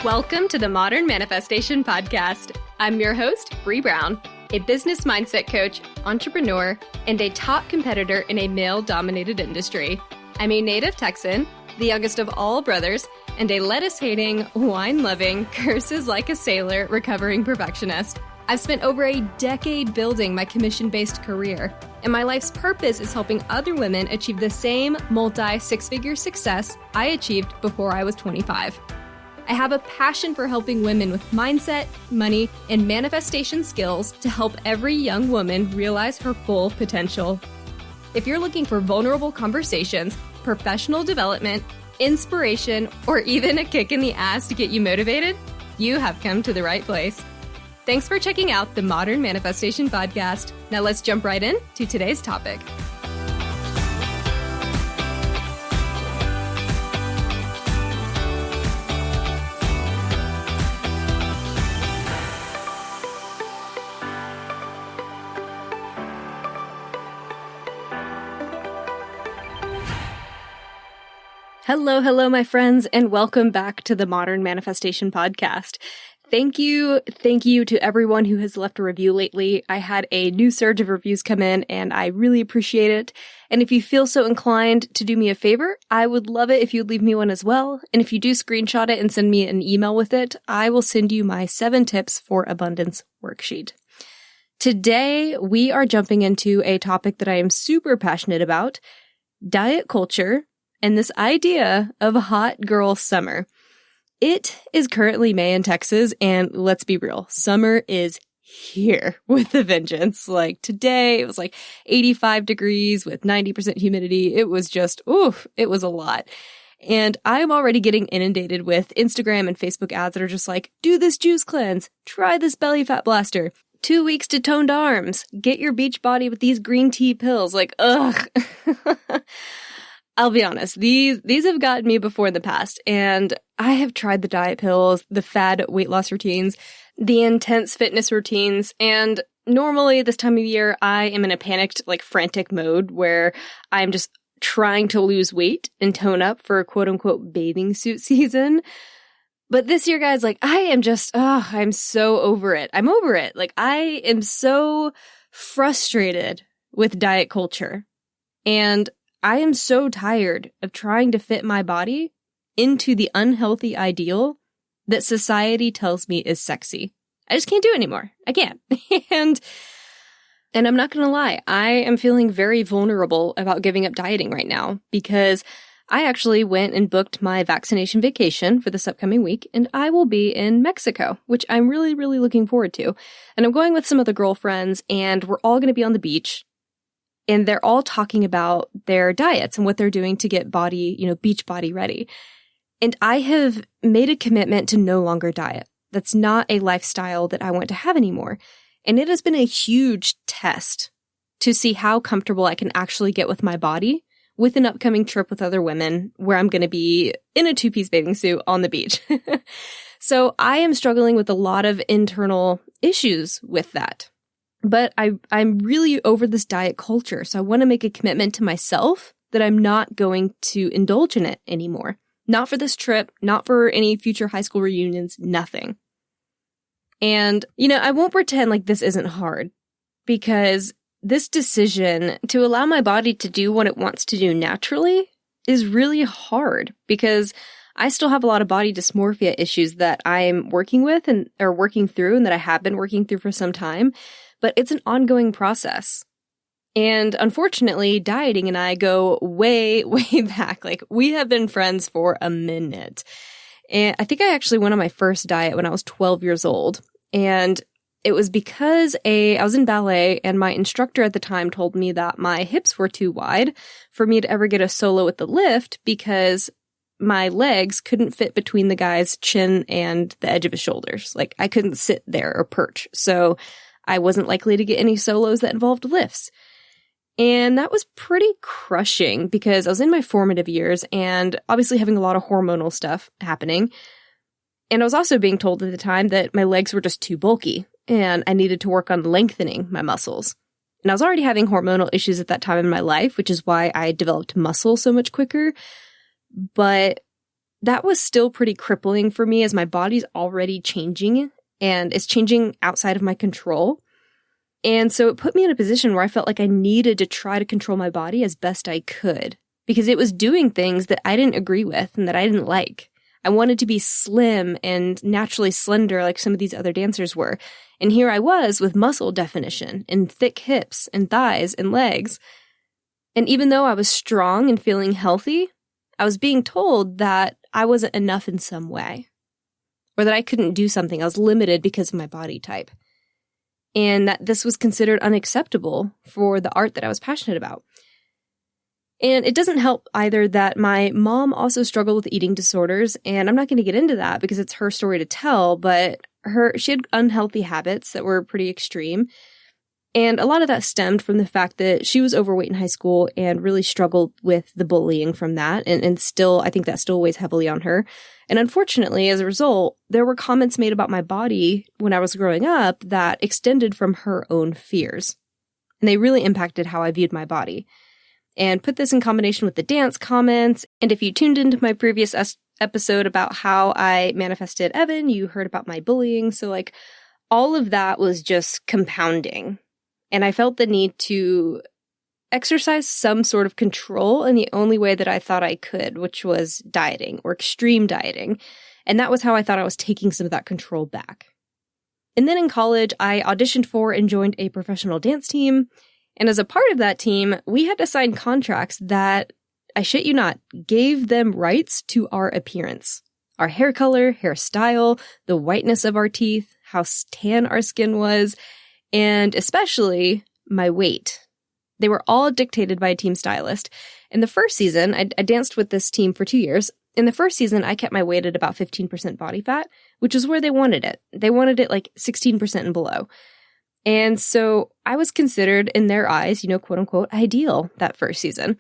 Welcome to the Modern Manifestation Podcast. I'm your host, Bree Brown, a business mindset coach, entrepreneur, and a top competitor in a male-dominated industry. I'm a native Texan, the youngest of all brothers, and a lettuce-hating, wine-loving, curses like a sailor, recovering perfectionist. I've spent over a decade building my commission-based career, and my life's purpose is helping other women achieve the same multi-six-figure success I achieved before I was 25. I have a passion for helping women with mindset, money, and manifestation skills to help every young woman realize her full potential. If you're looking for vulnerable conversations, professional development, inspiration, or even a kick in the ass to get you motivated, you have come to the right place. Thanks for checking out the Modern Manifestation Podcast. Now let's jump right in to today's topic. Hello, my friends, and welcome back to the Modern Manifestation Podcast. Thank you to everyone who has left a review lately. I had a new surge of reviews come in, and I really appreciate it. And if you feel so inclined to do me a favor, I would love it if you'd leave me one as well. And if you do screenshot it and send me an email with it, I will send you my 7 tips for abundance worksheet. Today, we are jumping into a topic that I am super passionate about, diet culture, and this idea of a hot girl summer. It is currently May in Texas, and let's be real, summer is here with a vengeance. Like today, it was like 85 degrees with 90% humidity. It was just, it was a lot. And I'm already getting inundated with Instagram and Facebook ads that are just like, do this juice cleanse, try this belly fat blaster, 2 weeks to toned arms, get your beach body with these green tea pills. Like, ugh. I'll be honest, these have gotten me before in the past, and I have tried the diet pills, the fad weight loss routines, the intense fitness routines, and normally this time of year, I am in a panicked, frantic mode where I'm just trying to lose weight and tone up for quote-unquote bathing suit season. But this year, guys, I am just, I'm so over it. I'm over it. I am so frustrated with diet culture, and I am so tired of trying to fit my body into the unhealthy ideal that society tells me is sexy. I just can't do it anymore. I can't. And I'm not going to lie, I am feeling very vulnerable about giving up dieting right now because I actually went and booked my vaccination vacation for this upcoming week, and I will be in Mexico, which I'm really, really looking forward to. And I'm going with some other girlfriends, and we're all going to be on the beach. And they're all talking about their diets and what they're doing to get body, beach body ready. And I have made a commitment to no longer diet. That's not a lifestyle that I want to have anymore. And it has been a huge test to see how comfortable I can actually get with my body with an upcoming trip with other women where I'm going to be in a 2-piece bathing suit on the beach. So I am struggling with a lot of internal issues with that. But I'm really over this diet culture, so I want to make a commitment to myself that I'm not going to indulge in it anymore. Not for this trip, not for any future high school reunions, nothing. And, I won't pretend like this isn't hard, because this decision to allow my body to do what it wants to do naturally is really hard, because I still have a lot of body dysmorphia issues that I'm working with or working through, and that I have been working through for some time. But it's an ongoing process. And unfortunately, dieting and I go way, way back. We have been friends for a minute. And I think I actually went on my first diet when I was 12 years old. And it was because I was in ballet, and my instructor at the time told me that my hips were too wide for me to ever get a solo with the lift because my legs couldn't fit between the guy's chin and the edge of his shoulders. I couldn't sit there or perch. So I wasn't likely to get any solos that involved lifts. And that was pretty crushing because I was in my formative years and obviously having a lot of hormonal stuff happening. And I was also being told at the time that my legs were just too bulky and I needed to work on lengthening my muscles. And I was already having hormonal issues at that time in my life, which is why I developed muscle so much quicker. But that was still pretty crippling for me as my body's already changing and it's changing outside of my control. And so it put me in a position where I felt like I needed to try to control my body as best I could because it was doing things that I didn't agree with and that I didn't like. I wanted to be slim and naturally slender like some of these other dancers were. And here I was with muscle definition and thick hips and thighs and legs. And even though I was strong and feeling healthy, I was being told that I wasn't enough in some way or that I couldn't do something. I was limited because of my body type. And that this was considered unacceptable for the art that I was passionate about. And it doesn't help either that my mom also struggled with eating disorders, and I'm not going to get into that because it's her story to tell, but she had unhealthy habits that were pretty extreme. And a lot of that stemmed from the fact that she was overweight in high school and really struggled with the bullying from that. And still, I think that still weighs heavily on her. And unfortunately, as a result, there were comments made about my body when I was growing up that extended from her own fears. And they really impacted how I viewed my body. And put this in combination with the dance comments. And if you tuned into my previous episode about how I manifested Evan, you heard about my bullying. So like all of that was just compounding. And I felt the need to exercise some sort of control in the only way that I thought I could, which was dieting or extreme dieting. And that was how I thought I was taking some of that control back. And then in college, I auditioned for and joined a professional dance team. And as a part of that team, we had to sign contracts that, I shit you not, gave them rights to our appearance. Our hair color, hairstyle, the whiteness of our teeth, how tan our skin was, and especially my weight. They were all dictated by a team stylist. In the first season, I danced with this team for 2 years. In the first season, I kept my weight at about 15% body fat, which is where they wanted it. They wanted it like 16% and below. And so I was considered, in their eyes, quote unquote, ideal that first season.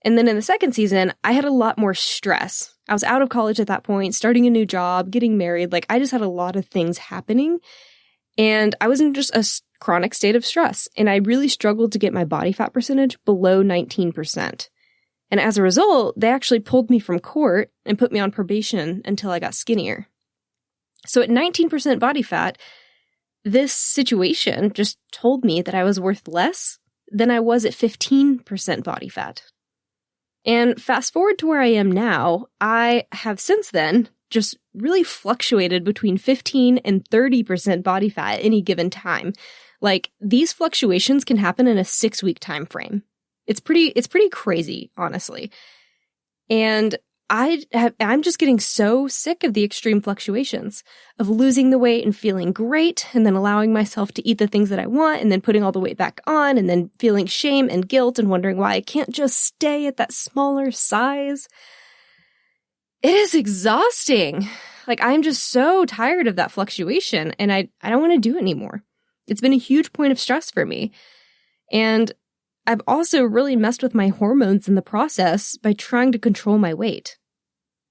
And then in the second season, I had a lot more stress. I was out of college at that point, starting a new job, getting married. Like I just had a lot of things happening. And I was in just a chronic state of stress. And I really struggled to get my body fat percentage below 19%. And as a result, they actually pulled me from court and put me on probation until I got skinnier. So at 19% body fat, this situation just told me that I was worth less than I was at 15% body fat. And fast forward to where I am now, I have since then just really fluctuated between 15 and 30% body fat at any given time. Like these fluctuations can happen in a 6-week time frame. It's pretty crazy, honestly. And I'm just getting so sick of the extreme fluctuations of losing the weight and feeling great and then allowing myself to eat the things that I want and then putting all the weight back on and then feeling shame and guilt and wondering why I can't just stay at that smaller size. It is exhausting. Like I'm just so tired of that fluctuation and I don't want to do it anymore. It's been a huge point of stress for me. And I've also really messed with my hormones in the process by trying to control my weight,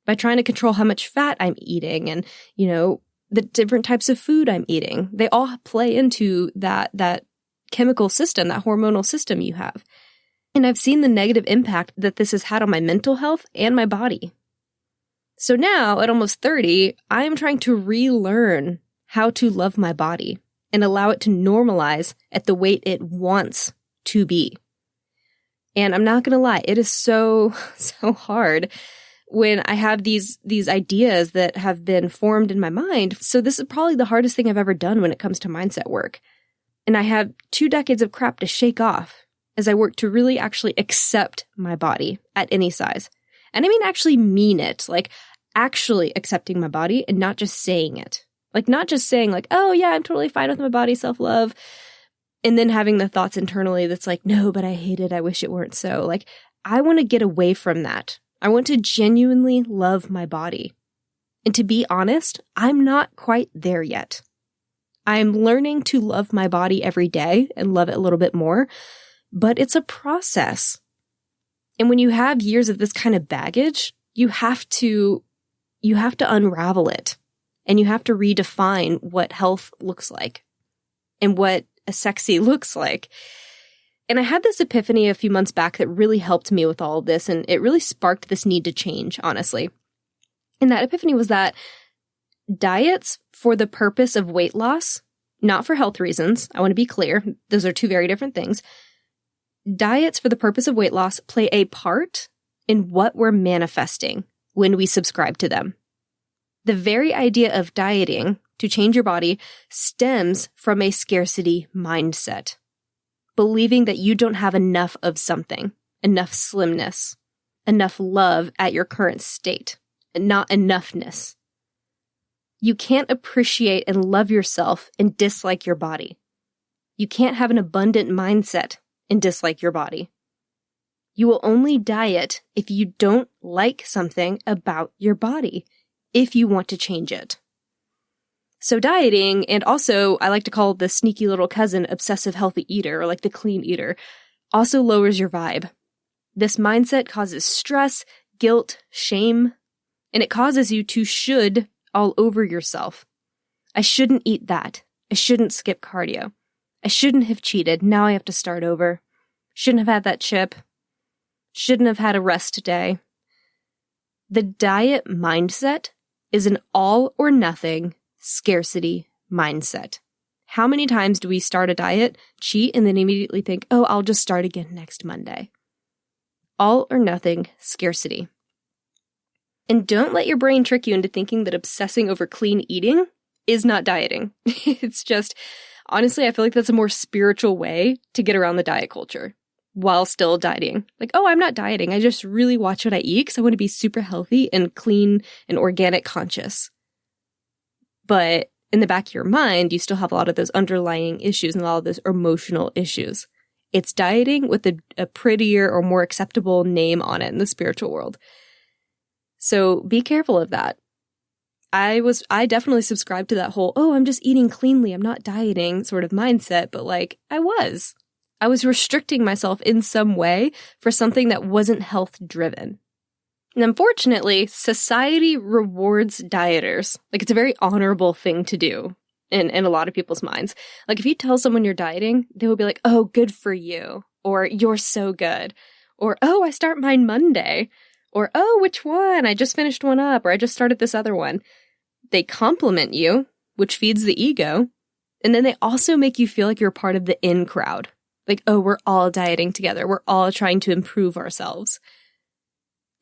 by trying to control how much fat I'm eating and, the different types of food I'm eating. They all play into that chemical system, that hormonal system you have. And I've seen the negative impact that this has had on my mental health and my body. So now, at almost 30, I am trying to relearn how to love my body and allow it to normalize at the weight it wants to be. And I'm not going to lie, it is so hard when I have these ideas that have been formed in my mind. So this is probably the hardest thing I've ever done when it comes to mindset work. And I have 2 decades of crap to shake off as I work to really actually accept my body at any size. And I mean actually mean it, like actually accepting my body and not just saying it. Like not just saying like, oh yeah, I'm totally fine with my body, self-love. And then having the thoughts internally that's like, no, but I hate it. I wish it weren't so. Like, I want to get away from that. I want to genuinely love my body. And to be honest, I'm not quite there yet. I'm learning to love my body every day and love it a little bit more, but it's a process. And when you have years of this kind of baggage, you have to unravel it and you have to redefine what health looks like and what a sexy looks like. And I had this epiphany a few months back that really helped me with all of this, and it really sparked this need to change, honestly. And that epiphany was that diets for the purpose of weight loss, not for health reasons, I want to be clear, those are two very different things. Diets for the purpose of weight loss play a part in what we're manifesting when we subscribe to them. The very idea of dieting to change your body stems from a scarcity mindset, believing that you don't have enough of something, enough slimness, enough love at your current state, and not enoughness. You can't appreciate and love yourself and dislike your body. You can't have an abundant mindset and dislike your body. You will only diet if you don't like something about your body, if you want to change it. So dieting, and also I like to call the sneaky little cousin obsessive healthy eater, or like the clean eater, also lowers your vibe. This mindset causes stress, guilt, shame, and it causes you to should all over yourself. I shouldn't eat that. I shouldn't skip cardio. I shouldn't have cheated. Now I have to start over. Shouldn't have had that chip. Shouldn't have had a rest day. The diet mindset is an all or nothing scarcity mindset. How many times do we start a diet, cheat, and then immediately think, oh, I'll just start again next Monday? All or nothing scarcity. And don't let your brain trick you into thinking that obsessing over clean eating is not dieting. It's just, honestly, I feel like that's a more spiritual way to get around the diet culture while still dieting. Like, oh, I'm not dieting. I just really watch what I eat because I want to be super healthy and clean and organic conscious. But in the back of your mind, you still have a lot of those underlying issues and a lot of those emotional issues. It's dieting with a prettier or more acceptable name on it in the spiritual world. So be careful of that. I definitely subscribed to that whole, oh, I'm just eating cleanly, I'm not dieting sort of mindset, but like I was restricting myself in some way for something that wasn't health driven. And unfortunately, society rewards dieters. Like it's a very honorable thing to do in a lot of people's minds. Like if you tell someone you're dieting, they will be like, oh, good for you. Or you're so good. Or, oh, I start mine Monday. Or, oh, which one? I just finished one up. Or I just started this other one. They compliment you, which feeds the ego. And then they also make you feel like you're part of the in crowd. Like, oh, we're all dieting together. We're all trying to improve ourselves.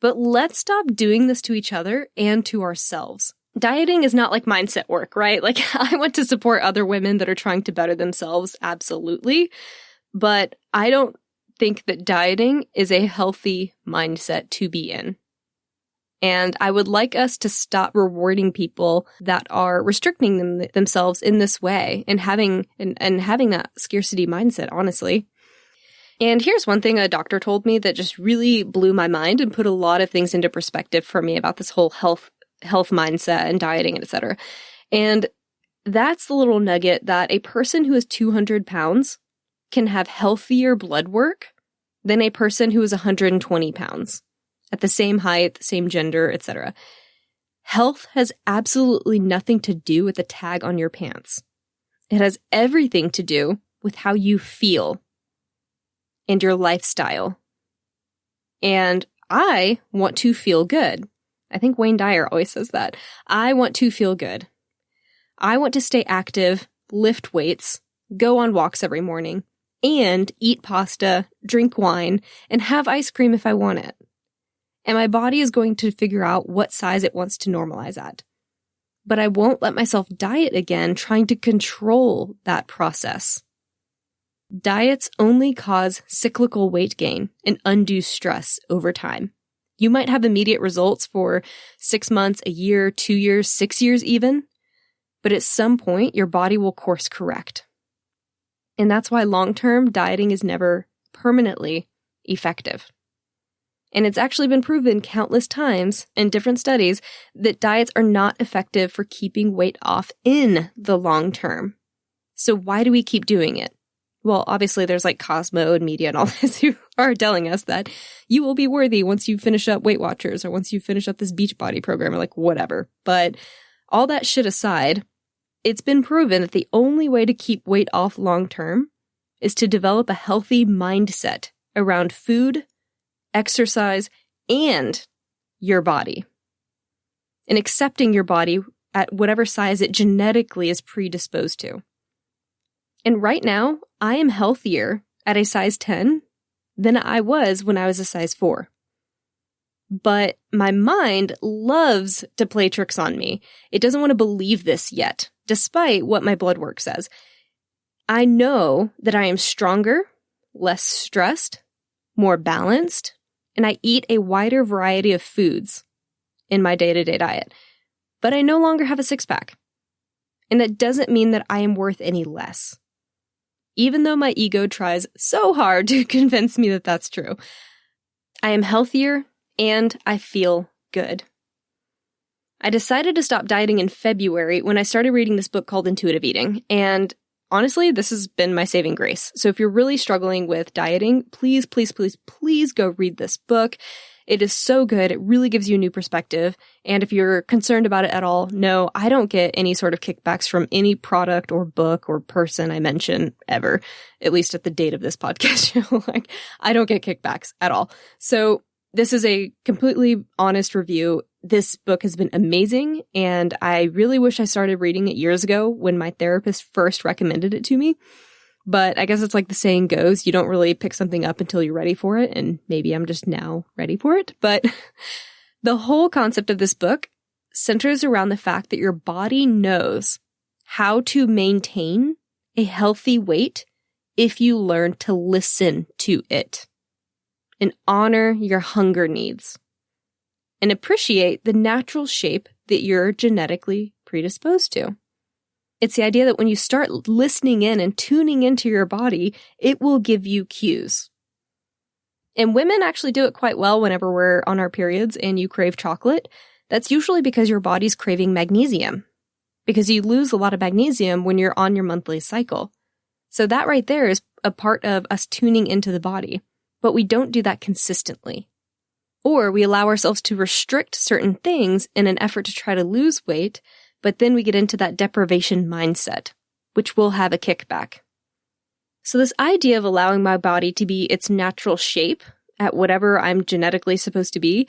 But let's stop doing this to each other and to ourselves. Dieting is not like mindset work, right? Like, I want to support other women that are trying to better themselves, absolutely. But I don't think that dieting is a healthy mindset to be in. And I would like us to stop rewarding people that are restricting themselves in this way and having that scarcity mindset, honestly. And here's one thing a doctor told me that just really blew my mind and put a lot of things into perspective for me about this whole health mindset and dieting and etc. And that's the little nugget that a person who is 200 pounds can have healthier blood work than a person who is 120 pounds at the same height, the same gender, etc. Health has absolutely nothing to do with the tag on your pants. It has everything to do with how you feel and your lifestyle. And I want to feel good. I think Wayne Dyer always says that. I want to feel good. I want to stay active, lift weights, go on walks every morning, and eat pasta, drink wine, and have ice cream if I want it. And my body is going to figure out what size it wants to normalize at. But I won't let myself diet again trying to control that process. Diets only cause cyclical weight gain and undue stress over time. You might have immediate results for 6 months, a year, 2 years, 6 years even, but at some point your body will course correct. And that's why long-term dieting is never permanently effective. And it's actually been proven countless times in different studies that diets are not effective for keeping weight off in the long term. So why do we keep doing it? Well, obviously there's like Cosmo and media and all this who are telling us that you will be worthy once you finish up Weight Watchers or once you finish up this Beachbody program or like whatever. But all that shit aside, it's been proven that the only way to keep weight off long term is to develop a healthy mindset around food, exercise, and your body. and accepting your body at whatever size it genetically is predisposed to. And right now, I am healthier at a size 10 than I was when I was a size 4. But my mind loves to play tricks on me. It doesn't want to believe this yet, despite what my blood work says. I know that I am stronger, less stressed, more balanced, and I eat a wider variety of foods in my day-to-day diet. But I no longer have a six-pack. And that doesn't mean that I am worth any less. Even though my ego tries so hard to convince me that that's true. I am healthier and I feel good. I decided to stop dieting in February when I started reading this book called Intuitive Eating. And honestly, this has been my saving grace. So if you're really struggling with dieting, please, please, please, please go read this book. It is so good. It really gives you a new perspective. And if you're concerned about it at all, no, I don't get any sort of kickbacks from any product or book or person I mention ever, at least at the date of this podcast show. Like, I don't get kickbacks at all. So this is a completely honest review. This book has been amazing, and I really wish I started reading it years ago when my therapist first recommended it to me. But I guess it's like the saying goes, you don't really pick something up until you're ready for it, and maybe I'm just now ready for it. But the whole concept of this book centers around the fact that your body knows how to maintain a healthy weight if you learn to listen to it and honor your hunger needs and appreciate the natural shape that you're genetically predisposed to. It's the idea that when you start listening in and tuning into your body, it will give you cues. And women actually do it quite well whenever we're on our periods and you crave chocolate. That's usually because your body's craving magnesium, because you lose a lot of magnesium when you're on your monthly cycle. So that right there is a part of us tuning into the body, but we don't do that consistently. Or we allow ourselves to restrict certain things in an effort to try to lose weight, but then we get into that deprivation mindset, which will have a kickback. So this idea of allowing my body to be its natural shape at whatever I'm genetically supposed to be,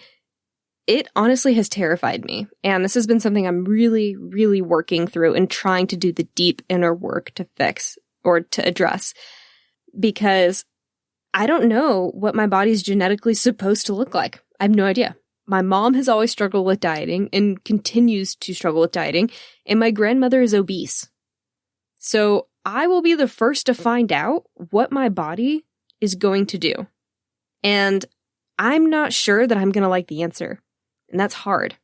it honestly has terrified me. And this has been something I'm really, really working through and trying to do the deep inner work to fix or to address. Because I don't know what my body's genetically supposed to look like. I have no idea. My mom has always struggled with dieting and continues to struggle with dieting, and my grandmother is obese. So I will be the first to find out what my body is going to do. And I'm not sure that I'm going to like the answer, and that's hard.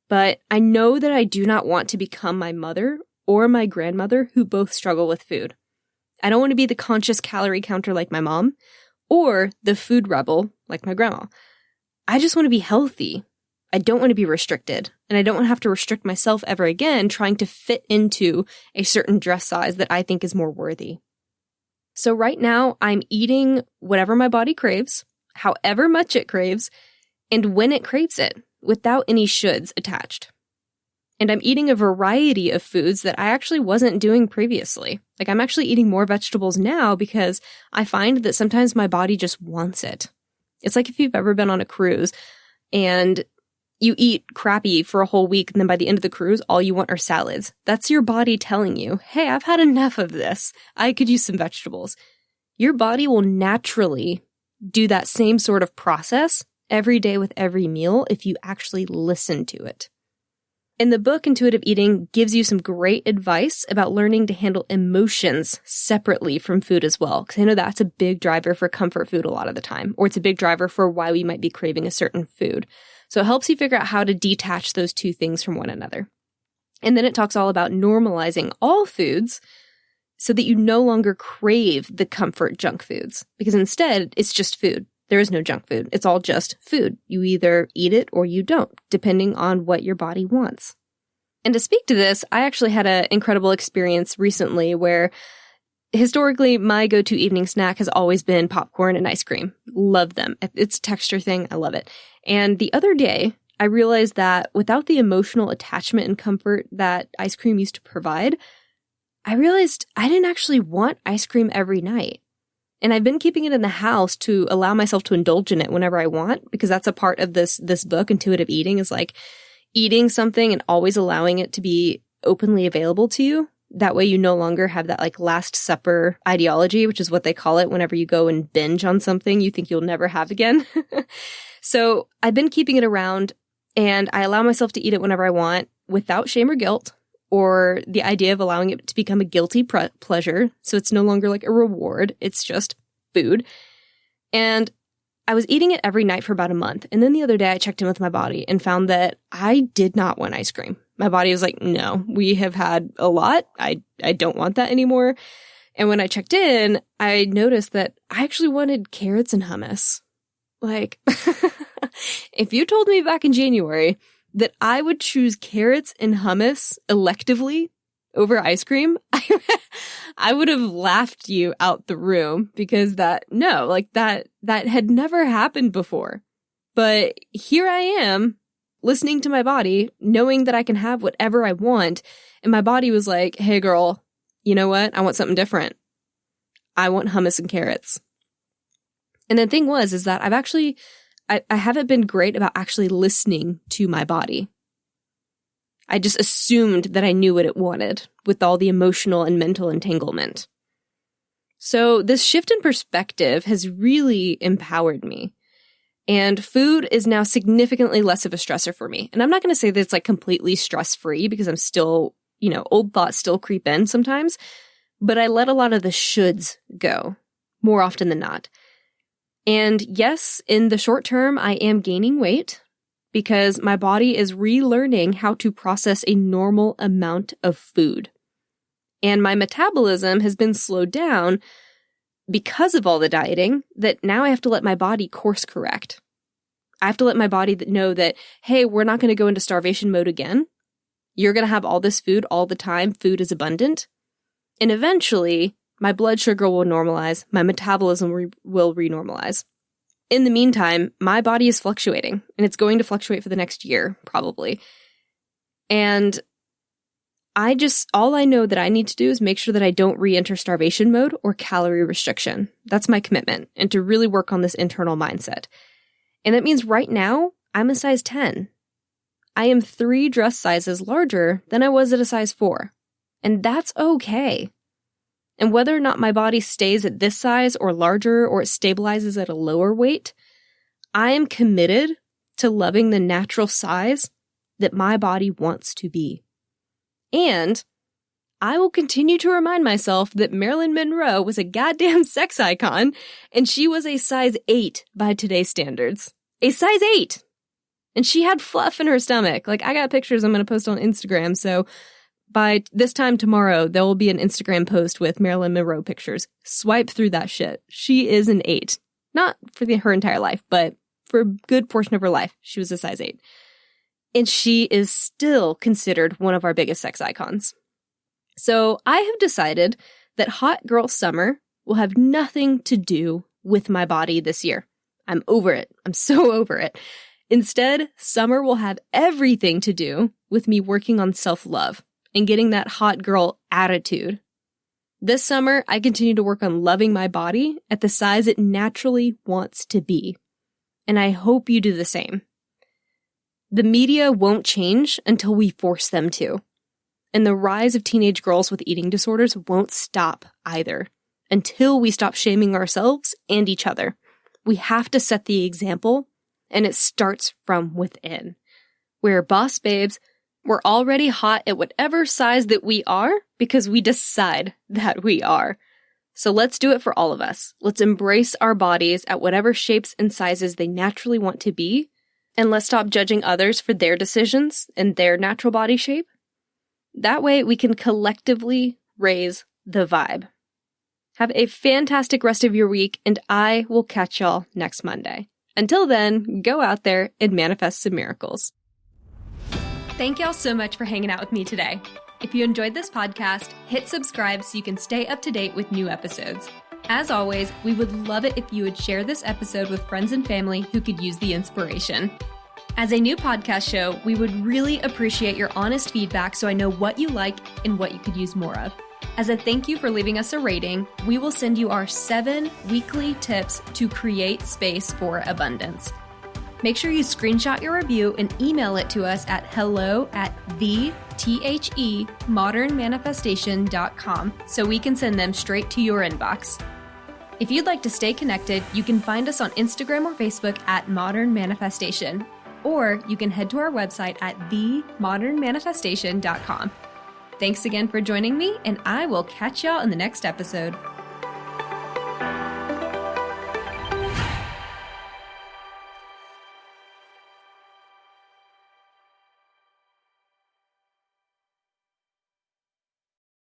But I know that I do not want to become my mother or my grandmother who both struggle with food. I don't want to be the conscious calorie counter like my mom or the food rebel like my grandma. I just want to be healthy. I don't want to be restricted, and I don't want to have to restrict myself ever again trying to fit into a certain dress size that I think is more worthy. So right now, I'm eating whatever my body craves, however much it craves, and when it craves it, without any shoulds attached. And I'm eating a variety of foods that I actually wasn't doing previously. Like, I'm actually eating more vegetables now because I find that sometimes my body just wants it. It's like if you've ever been on a cruise and you eat crappy for a whole week, and then by the end of the cruise, all you want are salads. That's your body telling you, hey, I've had enough of this. I could use some vegetables. Your body will naturally do that same sort of process every day with every meal if you actually listen to it. And the book Intuitive Eating gives you some great advice about learning to handle emotions separately from food as well. Because I know that's a big driver for comfort food a lot of the time, or it's a big driver for why we might be craving a certain food. So it helps you figure out how to detach those two things from one another. And then it talks all about normalizing all foods so that you no longer crave the comfort junk foods. Because instead, it's just food. There is no junk food. It's all just food. You either eat it or you don't, depending on what your body wants. And to speak to this, I actually had an incredible experience recently where historically my go-to evening snack has always been popcorn and ice cream. Love them. It's a texture thing. I love it. And the other day, I realized that without the emotional attachment and comfort that ice cream used to provide, I realized I didn't actually want ice cream every night. And I've been keeping it in the house to allow myself to indulge in it whenever I want, because that's a part of this book, Intuitive Eating, is like, eating something and always allowing it to be openly available to you. That way you no longer have that like Last Supper ideology, which is what they call it whenever you go and binge on something you think you'll never have again. So I've been keeping it around, and I allow myself to eat it whenever I want without shame or guilt, or the idea of allowing it to become a guilty pleasure. So it's no longer like a reward. It's just food. And I was eating it every night for about a month. And then the other day I checked in with my body and found that I did not want ice cream. My body was like, no, we have had a lot. I don't want that anymore. And when I checked in, I noticed that I actually wanted carrots and hummus. Like, if you told me back in January that I would choose carrots and hummus electively over ice cream, I would have laughed you out the room, because that had never happened before. But here I am, listening to my body, knowing that I can have whatever I want. And my body was like, hey girl, you know what? I want something different. I want hummus and carrots. And the thing is that I haven't been great about actually listening to my body. I just assumed that I knew what it wanted with all the emotional and mental entanglement. So this shift in perspective has really empowered me. And food is now significantly less of a stressor for me. And I'm not going to say that it's like completely stress-free, because I'm still, old thoughts still creep in sometimes. But I let a lot of the shoulds go more often than not. And yes, in the short term, I am gaining weight because my body is relearning how to process a normal amount of food. And my metabolism has been slowed down because of all the dieting, that now I have to let my body course correct. I have to let my body know that, hey, we're not going to go into starvation mode again. You're going to have all this food all the time. Food is abundant. And eventually, my blood sugar will normalize. My metabolism will renormalize. In the meantime, my body is fluctuating, and it's going to fluctuate for the next year, probably. And all I know that I need to do is make sure that I don't re-enter starvation mode or calorie restriction. That's my commitment, and to really work on this internal mindset. And that means right now, I'm a size 10. I am 3 dress sizes larger than I was at a size 4. And that's okay. And whether or not my body stays at this size or larger, or it stabilizes at a lower weight, I am committed to loving the natural size that my body wants to be. And I will continue to remind myself that Marilyn Monroe was a goddamn sex icon, and she was a size 8 by today's standards. A size 8! And she had fluff in her stomach. Like, I got pictures I'm going to post on Instagram, so by this time tomorrow, there will be an Instagram post with Marilyn Monroe pictures. Swipe through that shit. She is an 8. Not for her entire life, but for a good portion of her life, she was a size 8. And she is still considered one of our biggest sex icons. So I have decided that Hot Girl Summer will have nothing to do with my body this year. I'm over it. I'm so over it. Instead, summer will have everything to do with me working on self-love and getting that hot girl attitude. This summer, I continue to work on loving my body at the size it naturally wants to be. And I hope you do the same. The media won't change until we force them to. And the rise of teenage girls with eating disorders won't stop either, until we stop shaming ourselves and each other. We have to set the example, and it starts from within. We're boss babes. We're already hot at whatever size that we are because we decide that we are. So let's do it for all of us. Let's embrace our bodies at whatever shapes and sizes they naturally want to be, and let's stop judging others for their decisions and their natural body shape. That way we can collectively raise the vibe. Have a fantastic rest of your week, and I will catch y'all next Monday. Until then, go out there and manifest some miracles. Thank y'all so much for hanging out with me today. If you enjoyed this podcast, hit subscribe so you can stay up to date with new episodes. As always, we would love it if you would share this episode with friends and family who could use the inspiration. As a new podcast show, we would really appreciate your honest feedback so I know what you like and what you could use more of. As a thank you for leaving us a rating, we will send you our 7 weekly tips to create space for abundance. Make sure you screenshot your review and email it to us at hello@themodernmanifestation.com so we can send them straight to your inbox. If you'd like to stay connected, you can find us on Instagram or Facebook at Modern Manifestation, or you can head to our website at themodernmanifestation.com. Thanks again for joining me, and I will catch y'all in the next episode.